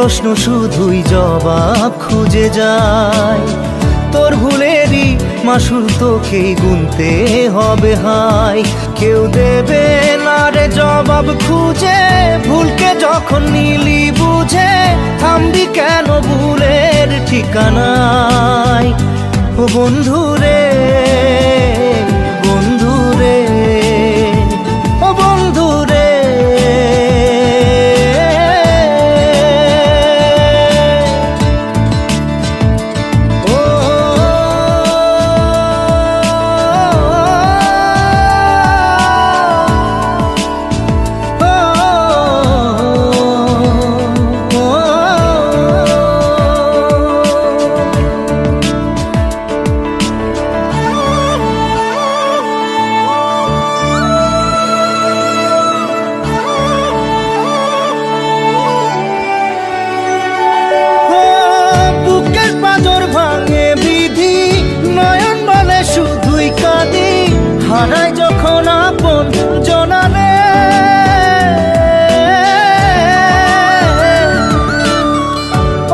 প্রশ্ন শুধুই জবাব খুঁজে যায়। তোর ভুলেরই মাসুল তোকেই গুনতে হবে হাই। কেউ দেবে না রে জবাব খুঁজে, ভুলকে যখন নিলি বুঝে থামবি কেন ভুলের ঠিকানায়। ও বন্ধু রে, বন্ধু রে, ও বন্ধু রে। হারাই যখন আপন জনারে,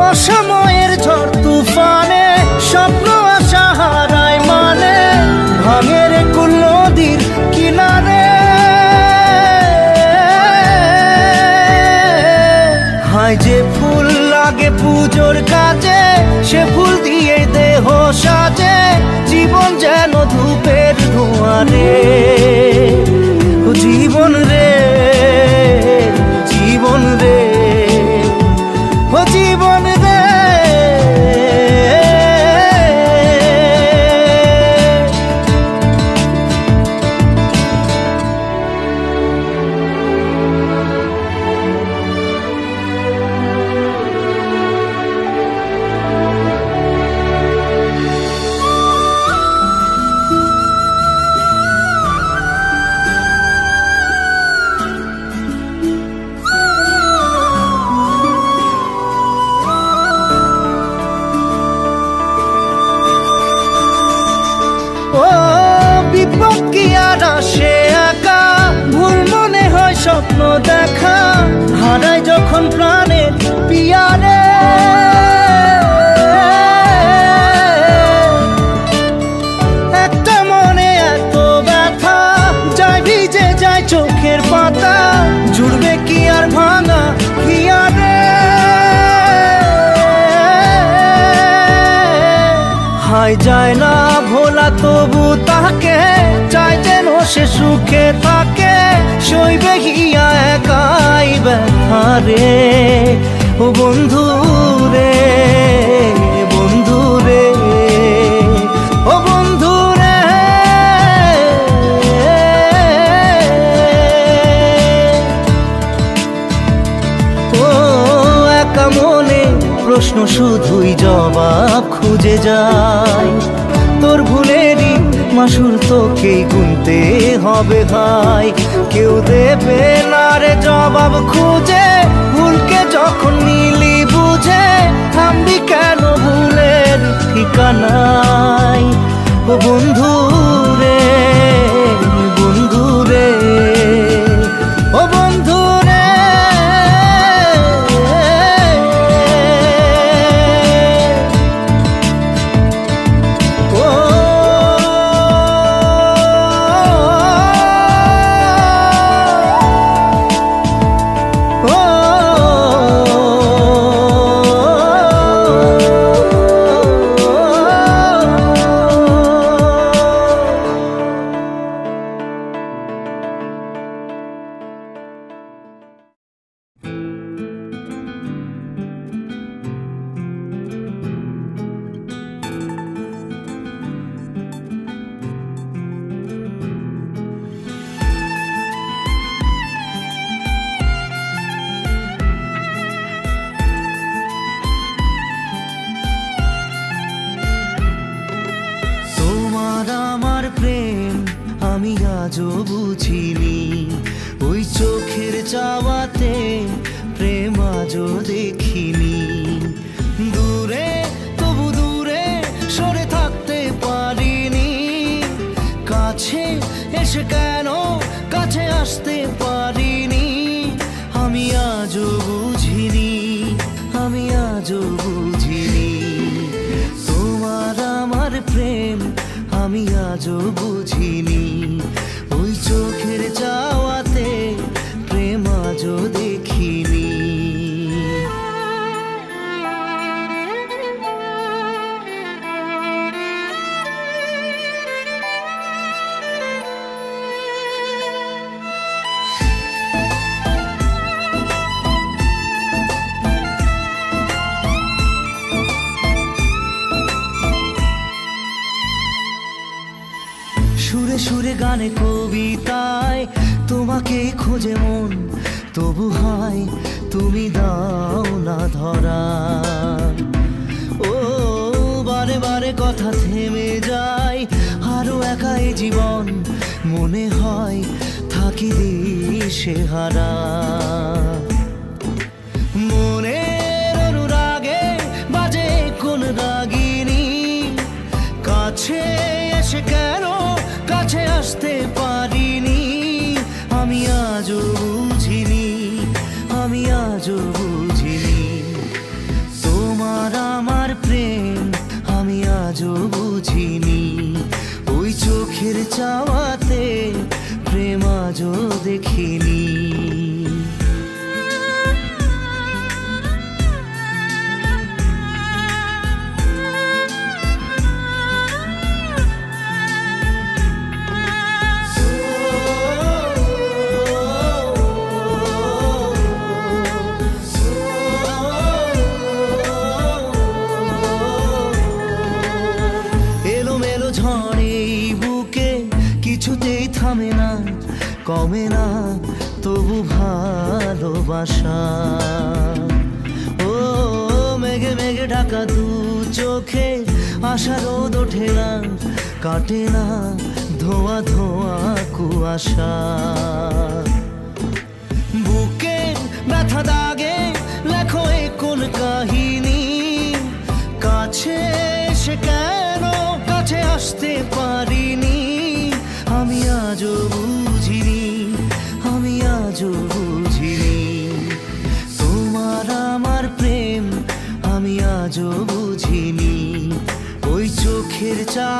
অসময়ের ঝড় তুফানে স্বপ্ন আশা হারায় মানে, ভাঙের কুল নদীর কিনারে। হায় যে ফুল লাগে পুজোর কাজে, সে ফুল দিয়ে দেহ সাজে, জীবন যেন ধূপের ধোঁয়ারে। ও জীবন রে, জীবন রে, ও জীবন রে। বিপদ কি আর আসে একা, ভুল মনে হয় স্বপ্ন দেখা, হারাই যখন প্রাণের পিয়ারে। একটা মনে এত ব্যথা, যায় ভিজে যায় চোখের পাতা, জুড়বে কি আর ভাঙা হিয়ারে। হায় যায় না ভোলা তবু তাকে, চাই যেন সে সুখে থাকে, সইবে হিয়া একাই ব্যথা রে। ও বন্ধু রে, বন্ধু রে, ও বন্ধু রে। ও একা মনে প্রশ্ন শুধুই জবাব খুঁজে যায়। তোর ভুলেরই মাসুল তোকেই গুনতে হবে ভাই। কেউ দেবে না রে জবাব খুঁজে, ভুলকে যখন নিলি বুঝে থামবি কেন ভুলের ঠিকানায়। ও বন্ধু রে, বন্ধু রে, ও বন্ধু রে। আমি আজও বুঝিনি, ওই চোখের চাওয়াতে প্রেম আজও দেখিনি। দূরে তবু দূরে সরে থাকতে পারিনি, কাছে এসে কেন কাছে আসতে পারিনি। আমি আজও বুঝিনি, আজও বুঝিনি, ওই চোখের চাওয়াতে প্রেম আজও দেখিনি। সুরে সুরে গানে কবিতায় তোমাকে খোঁজে মন, তবু হয় তুমি দাও না ধরা। ও বারে বারে কথা থেমে যায়, আরো একা এই জীবন, মনে হয় থাকি দিশে হারা। মনের অনুরাগে বাজে কোন রাগিনী, কাছে এসে কেন কাছে আসতে পারিনি। আমি আজও বুঝিনি, আমি আজও বুঝিনি, তোমার আমার প্রেম আমি আজও বুঝিনি। ওই চোখের চাওয়াতে প্রেম আজও দেখিনি। ঝড়ে বুকে কিছুতেই থামে না, কমে না তবু ভালোবাসা। ও মেঘে মেঘে ঢাকা দু চোখে আশা রোদ ওঠে না, কাটে না ধোয়া ধোয়া কুয়াশা। বুকে ব্যথা দাগে লেখো এ কোন কাহিনী, কাছে এসে কেন কাছে আসতে পারিনি। আমি আজও বুঝিনি, আমি আজও বুঝিনি, তোমার আমার প্রেম আমি আজও বুঝিনি। ওই চোখের চা